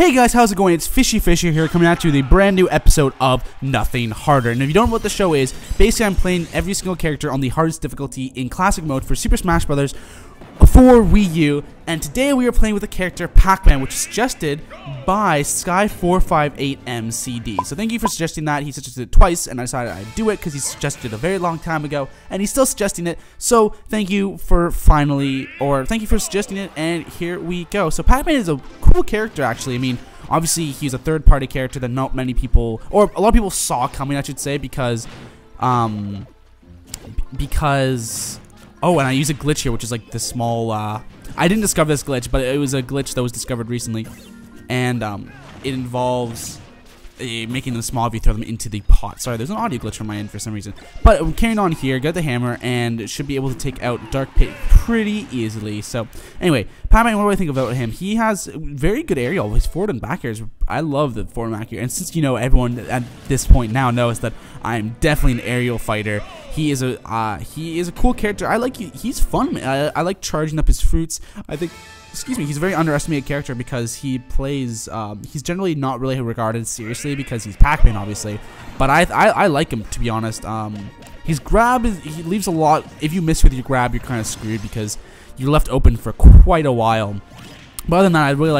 Hey guys, how's it going? It's Fishy Fisher here, coming at you with a brand new episode of Nothing Harder. And if you don't know what the show is, basically I'm playing every single character on the hardest difficulty in classic mode for Super Smash Bros. For Wii U, and today we are playing with the character Pac-Man, which is suggested by Sky458MCD. So thank you for suggesting that. He suggested it twice, and I decided I'd do it because he suggested it a very long time ago, and he's still suggesting it. So thank you for suggesting it, and here we go. So Pac-Man is a cool character, actually. I mean, obviously he's a third-party character that not many people, or a lot of people saw coming, I should say, because oh, and I use a glitch here, which is like this small, I didn't discover this glitch, but it was a glitch that was discovered recently. And it involves making them small if you throw them into the pot. Sorry, there's an audio glitch on my end for some reason. But I'm carrying on here, got the hammer, and should be able to take out Dark Pit pretty easily. So, anyway, Pac-Man, what do I think about him? He has very good aerial. His forward and back airs, I love the forward and back air. And since, you know, everyone at this point now knows that I'm definitely an aerial fighter, he is a cool character. I like he's fun. I like charging up his fruits. I think, excuse me, he's a very underestimated character because he plays, he's generally not really regarded seriously because he's Pac-Man, obviously. But I like him, to be honest. His grab, he leaves a lot. If you miss with your grab, you're kind of screwed because you're left open for quite a while. But other than that, I really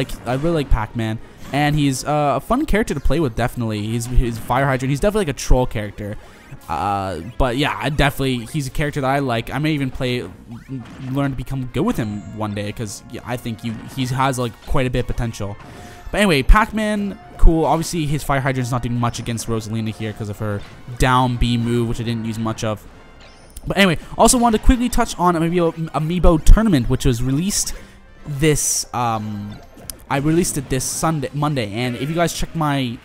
like Pac-Man. And he's a fun character to play with, definitely. He's Fire Hydrant. He's definitely like a troll character. But yeah, he's a character that I like. I may even learn to become good with him one day because yeah, I think he has like quite a bit of potential. But anyway, Pac-Man, cool. Obviously, his Fire Hydrant's not doing much against Rosalina here because of her down B move, which I didn't use much of. But anyway, also wanted to quickly touch on Amiibo tournament, which was released this. I released it this Monday, and if you guys check my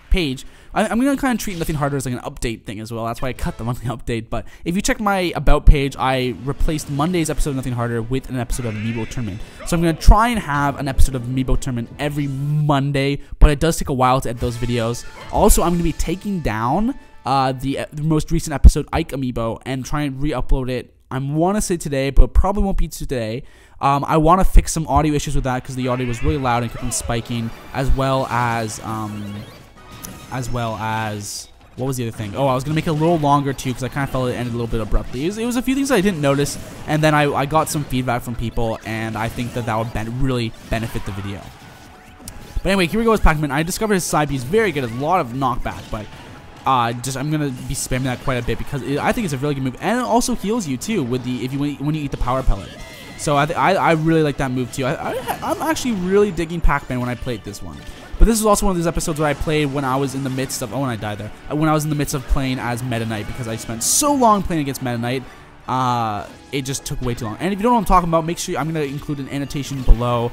page, I'm going to kind of treat Nothing Harder as like an update thing as well. That's why I cut the monthly update. But if you check my About page, I replaced Monday's episode of Nothing Harder with an episode of Amiibo Tournament. So I'm going to try and have an episode of Amiibo Tournament every Monday, but it does take a while to edit those videos. Also, I'm going to be taking down the most recent episode, Ike Amiibo, and try and re-upload it. I want to say today, but probably won't be today. I want to fix some audio issues with that because the audio was really loud and kept on spiking, as well as what was the other thing? Oh, I was gonna make it a little longer too because I kind of felt it ended a little bit abruptly. It was a few things I didn't notice, and then I got some feedback from people, and I think that would really benefit the video. But anyway, here we go with Pac-Man. I discovered his side B is very good, a lot of knockback, but I'm gonna be spamming that quite a bit because I think it's a really good move, and it also heals you too with when you eat the power pellet. So I really like that move too. I'm actually really digging Pac-Man when I played this one. But this is also one of those episodes where I played when I was in the midst of, and I died there, when I was in the midst of playing as Meta Knight because I spent so long playing against Meta Knight, it just took way too long. And if you don't know what I'm talking about, make sure I'm going to include an annotation below,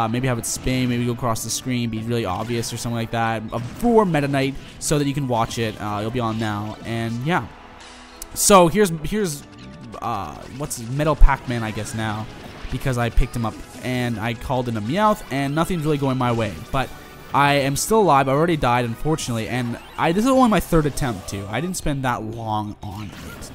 maybe have it spam, maybe go across the screen, be really obvious or something like that, for Meta Knight so that you can watch it. It'll be on now, and yeah. So here's what's Metal Pac-Man, I guess now, because I picked him up and I called in a Meowth, and nothing's really going my way, but I am still alive. I already died, unfortunately, and this is only my third attempt, too. I didn't spend that long on it.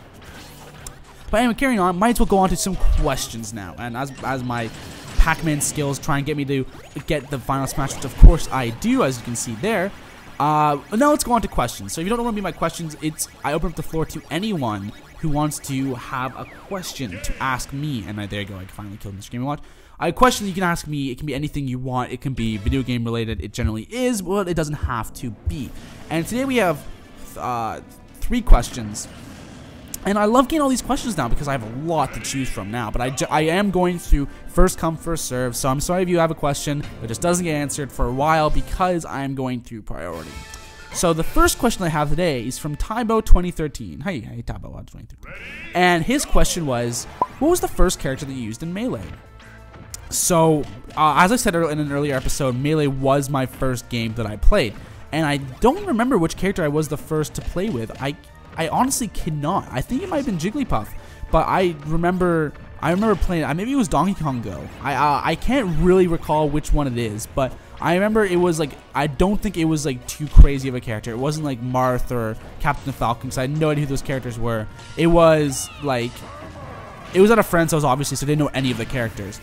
But anyway, carrying on, might as well go on to some questions now. And as my Pac-Man skills try and get me to get the final smash, which of course I do, as you can see there. Now let's go on to questions. So if you don't know what I mean by questions, I open up the floor to anyone who wants to have a question to ask me. And there you go, I finally killed Mr. Game & Watch. A question you can ask me, it can be anything you want. It can be video game related. It generally is, but it doesn't have to be. And today we have 3 questions. And I love getting all these questions now because I have a lot to choose from now. But I am going through first come, first serve. So I'm sorry if you have a question that just doesn't get answered for a while because I am going through priority. So the first question I have today is from Tybo2013. Hey Tybo2013. And his question was, what was the first character that you used in Melee? So, as I said in an earlier episode, Melee was my first game that I played. And I don't remember which character I was the first to play with. I honestly cannot. I think it might have been Jigglypuff. But I remember playing, maybe it was Donkey Kong Go. I can't really recall which one it is. But I remember it was like, I don't think it was like too crazy of a character. It wasn't like Marth or Captain Falcon because I had no idea who those characters were. It was like, it was at a friend's house obviously, so I didn't know any of the characters.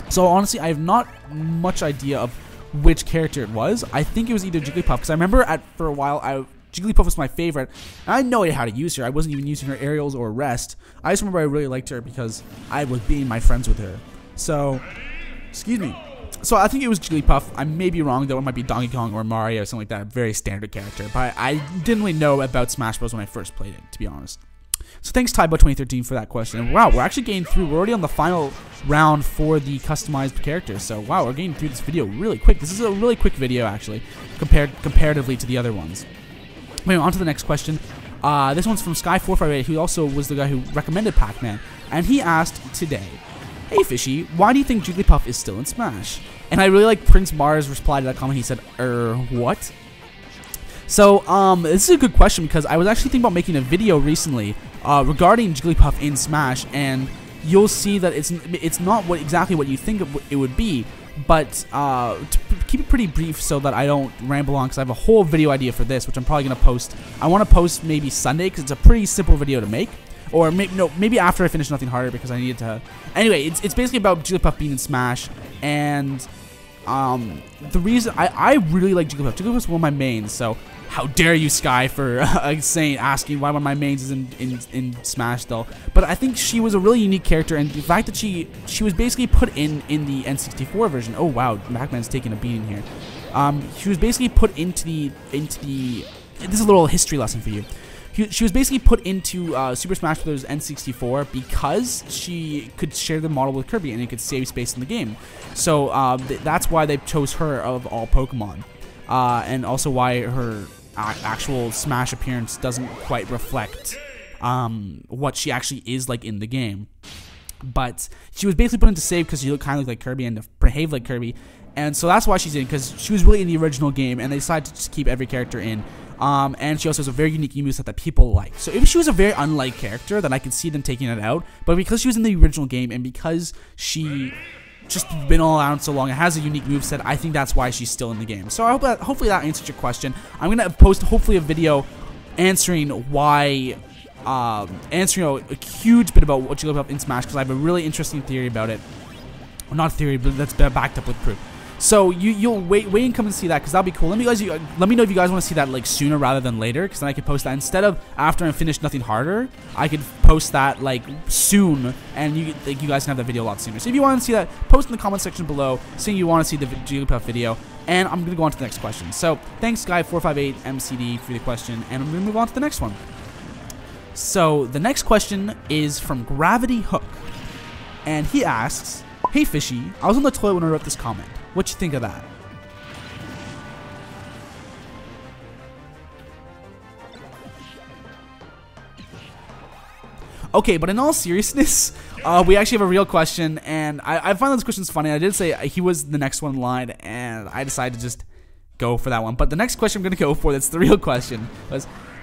So honestly, I have not much idea of which character it was. I think it was either Jigglypuff, because I remember for a while Jigglypuff was my favorite. And I had no idea how to use her. I wasn't even using her aerials or rest. I just remember I really liked her because I was being my friends with her. So, excuse me. So I think it was Jigglypuff. I may be wrong though. It might be Donkey Kong or Mario or something like that. Very standard character. But I didn't really know about Smash Bros. When I first played it, to be honest. So thanks Tybo2013 for that question. And wow, we're actually getting through. We're already on the final round for the customized characters. So wow, we're getting through this video really quick. This is a really quick video actually, comparatively to the other ones. Anyway, on to the next question. This one's from Sky458, who also was the guy who recommended Pac-Man. And he asked today, "Hey Fishy, why do you think Jigglypuff is still in Smash?" And I really like Prince Mars' reply to that comment. He said, what? So, this is a good question because I was actually thinking about making a video recently regarding Jigglypuff in Smash, and you'll see that it's not exactly what you think it would be, but to keep it pretty brief so that I don't ramble on, because I have a whole video idea for this, which I'm probably going to post. I want to post maybe Sunday because it's a pretty simple video to make. Or maybe after I finish Nothing Harder, because I needed to. Anyway, it's basically about Jigglypuff being in Smash, and the reason I really like Jigglypuff. Jigglypuff's one of my mains, so how dare you, Sky, for asking why one of my mains is in Smash though. But I think she was a really unique character, and the fact that she was basically put in the N64 version. Oh wow, Pac-Man's taking a beating here. She was basically put into the. This is a little history lesson for you. She was basically put into Super Smash Bros. N64 because she could share the model with Kirby and it could save space in the game. So that's why they chose her of all Pokemon. And also why her actual Smash appearance doesn't quite reflect what she actually is like in the game. But she was basically put into save because she looked kind of like Kirby and behaved like Kirby. And so that's why she's in, because she was really in the original game, and they decided to just keep every character in. And she also has a very unique moveset that people like. So if she was a very unlike character, then I could see them taking it out. But because she was in the original game, and because she just been all around so long and has a unique moveset, I think that's why she's still in the game. So I hope hopefully that answers your question. I'm gonna post hopefully a video answering why, answering a huge bit about what Jigglypuff in Smash, because I have a really interesting theory about it. Well, not theory, but that's backed up with proof. So you'll wait and come and see that, because that'll be cool. Let me know if you guys want to see that like sooner rather than later, because then I can post that instead of after I finish Nothing Harder. I could post that like soon, and you guys can have that video a lot sooner. So if you want to see that, post in the comment section below saying you want to see the Jigglypuff video, and I'm gonna go on to the next question. So thanks Guy458MCD for the question, and I'm gonna move on to the next one. So the next question is from Gravity Hook, and he asks, "Hey Fishy, I was on the toilet when I wrote this comment. What you think of that?" Okay, but in all seriousness, we actually have a real question, and I find this question's funny. I did say he was the next one in line, and I decided to just go for that one. But the next question I'm going to go for, that's the real question,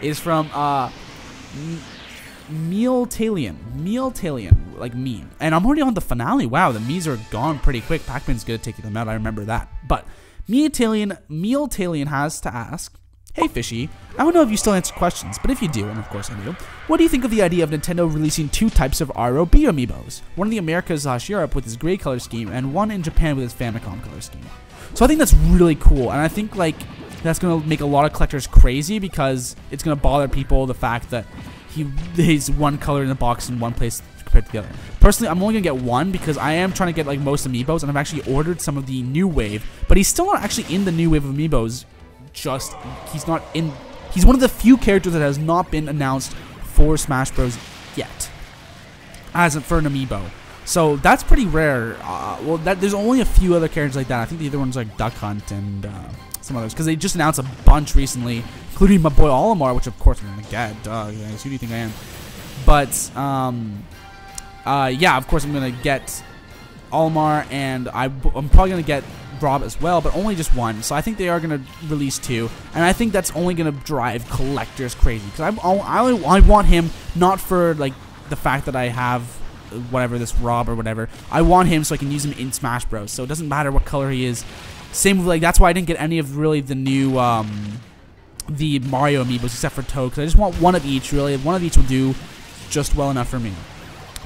is from Mealtalian, like me. And I'm already on the finale. Wow, the me's are gone pretty quick. Pac-Man's good at taking them out, I remember that. But Mealtalian has to ask, "Hey Fishy, I don't know if you still answer questions, but if you do, and of course I do, what do you think of the idea of Nintendo releasing two types of ROB amiibos? One in the Americas/Europe with its gray color scheme, and one in Japan with its Famicom color scheme." So I think that's really cool, and I think like that's gonna make a lot of collectors crazy, because it's gonna bother people, the fact that he's one color in the box in one place compared to the other. Personally, I'm only gonna get one, because I am trying to get like most amiibos, and I've actually ordered some of the new wave, but he's still not actually in the new wave of amiibos. He's one of the few characters that has not been announced for Smash Bros. Yet, as for an amiibo. So that's pretty rare. Well, there's only a few other characters like that. I think the other ones are like Duck Hunt and some others, because they just announced a bunch recently, including my boy Olimar, which of course I'm gonna get. Duh, guys, who do you think I am? But yeah, of course I'm gonna get Olimar, and I'm probably gonna get Rob as well, but only just one. So I think they are gonna release two, and I think that's only gonna drive collectors crazy, because I want him not for like the fact that I have whatever, this Rob or whatever. I want him so I can use him in Smash Bros. So it doesn't matter what color he is. Same with like, that's why I didn't get any of really the new the Mario amiibos except for Toad, because I just want one of each. Really, one of each will do just well enough for me.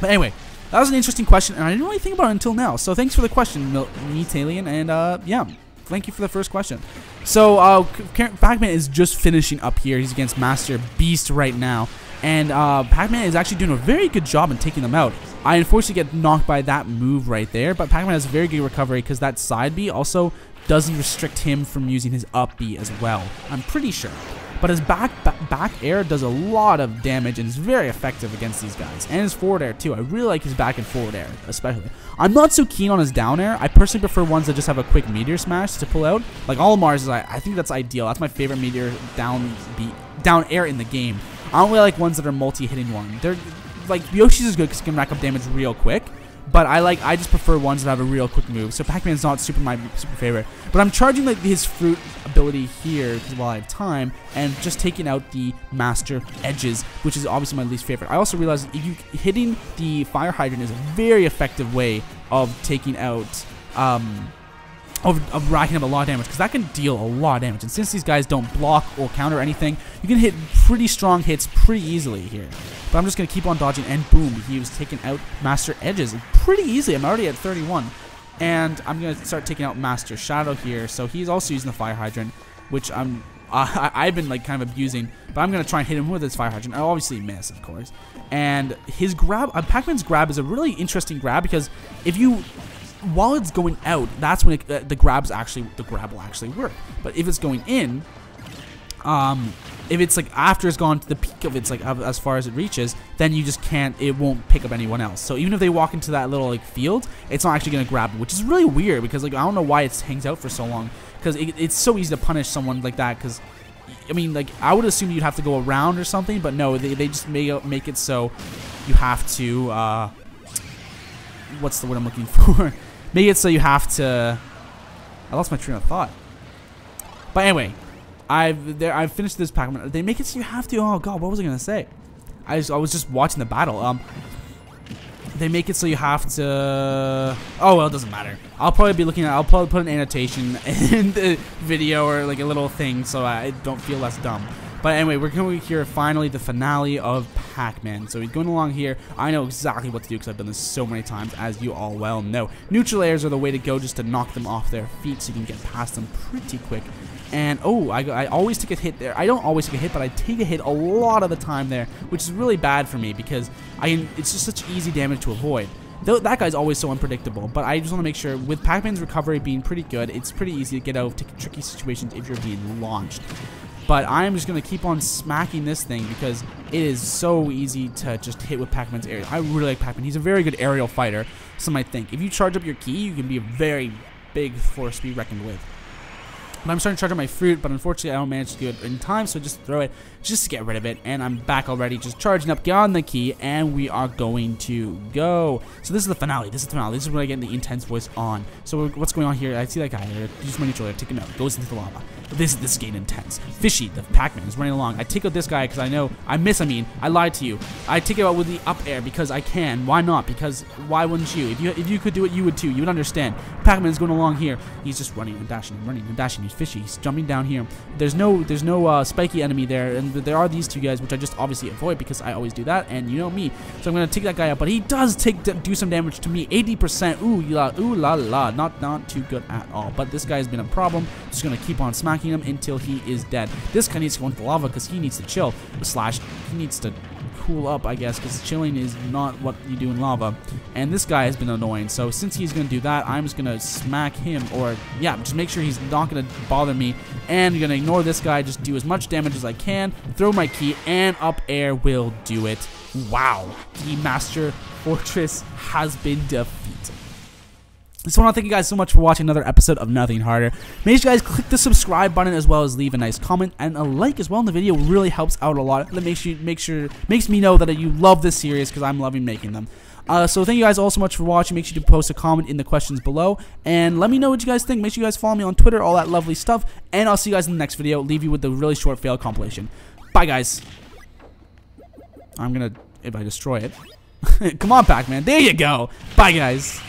But anyway, that was an interesting question, and I didn't really think about it until now. So thanks for the question, Meatalian, and yeah, thank you for the first question. So Pac-Man is just finishing up here. He's against Master Beast right now, and Pac-Man is actually doing a very good job in taking them out. I unfortunately get knocked by that move right there, but Pac-Man has very good recovery because that side B also doesn't restrict him from using his up B as well. I'm pretty sure. But his back air does a lot of damage and is very effective against these guys. And his forward air too. I really like his back and forward air especially. I'm not so keen on his down air. I personally prefer ones that just have a quick meteor smash to pull out. Like Olimar's, I think that's ideal. That's my favorite meteor down air in the game. I don't really like ones that are multi-hitting one. They're like Yoshi's is good because it can rack up damage real quick. But I just prefer ones that have a real quick move. So Pac-Man's not my super favorite. But I'm charging like his fruit ability here while I have time, and just taking out the master edges, which is obviously my least favorite. I also realized that hitting the fire hydrant is a very effective way of taking out of racking up a lot of damage, because that can deal a lot of damage. And since these guys don't block or counter anything, you can hit pretty strong hits pretty easily here. But I'm just going to keep on dodging, and boom, he was taking out Master Edges pretty easily. I'm already at 31. And I'm going to start taking out Master Shadow here. So he's also using the Fire Hydrant, which I've been like kind of abusing. But I'm going to try and hit him with his Fire Hydrant. I obviously miss, of course. And his grab, Pac-Man's grab is a really interesting grab, because if you... while it's going out, that's when the grab will actually work. But if it's going in, if it's like after it's gone to the peak of its like as far as it reaches, then you just can't. It won't pick up anyone else. So even if they walk into that little like field, it's not actually gonna grab them, which is really weird, because like I don't know why it hangs out for so long, because it's so easy to punish someone like that. Because I mean, like I would assume you'd have to go around or something, but no, they just make it so you have to. What's the word I'm looking for? Make it so you have to... I lost my train of thought. But anyway, I've finished this Pac-Man. They make it so you have to... Oh god, what was I gonna say? I was just watching the battle. They make it so you have to... Oh well, it doesn't matter. I'll probably put an annotation in the video, or like a little thing, so I don't feel less dumb. But anyway, we're going to hear finally the finale of Pac-Man. So he's going along here. I know exactly what to do because I've done this so many times, as you all well know. Neutral airs are the way to go, just to knock them off their feet so you can get past them pretty quick. And oh, I always take a hit there. I don't always take a hit, but I take a hit a lot of the time there, which is really bad for me because it's just such easy damage to avoid. Though that guy's always so unpredictable, but I just want to make sure with Pac-Man's recovery being pretty good, it's pretty easy to get out of tricky situations if you're being launched. But I'm just going to keep on smacking this thing because it is so easy to just hit with Pac-Man's aerial. I really like Pac-Man. He's a very good aerial fighter, some might think. If you charge up your key, you can be a very big force to be reckoned with. But I'm starting to charge up my fruit, but unfortunately I don't manage to do it in time, so just throw it just to get rid of it. And I'm back already, just charging up beyond the key, and we are going to go. So this is the finale. This is when I get the intense voice on. So what's going on here? I see that guy. Use my neutral air, take him out. Goes into the lava. This is getting intense. Fishy, the Pac-Man, is running along. I take out this guy because I lied to you. I take it out with the up air because I can. Why not? Because why wouldn't you? If you could do it, you would too. You would understand. Pac-Man is going along here. He's just running and dashing and running and dashing. He's fishy. He's jumping down here. There's no spiky enemy there, and there are these two guys, which I just obviously avoid because I always do that, and you know me. So I'm gonna take that guy out, but he does do some damage to me. 80%. Ooh la la. Not too good at all. But this guy has been a problem. Just gonna keep on smacking him until he is dead. This guy needs to go into the lava because he needs to chill. He needs to cool up, I guess, because chilling is not what you do in lava. And this guy has been annoying, so since he's gonna do that, I'm just gonna smack him, or yeah, just make sure he's not gonna bother me. And I'm gonna ignore this guy, just do as much damage as I can, throw my key, and up air will do it. Wow, the Master Fortress has been defeated. I just want to thank you guys so much for watching another episode of Nothing Harder. Make sure you guys click the subscribe button, as well as leave a nice comment and a like as well in the video. Really helps out a lot. That makes me know that you love this series, because I'm loving making them. So thank you guys all so much for watching. Make sure to post a comment in the questions below, and let me know what you guys think. Make sure you guys follow me on Twitter, all that lovely stuff, and I'll see you guys in the next video. Leave you with the really short fail compilation. Bye guys. I'm gonna, if I destroy it. Come on, Pac-Man. There you go. Bye guys.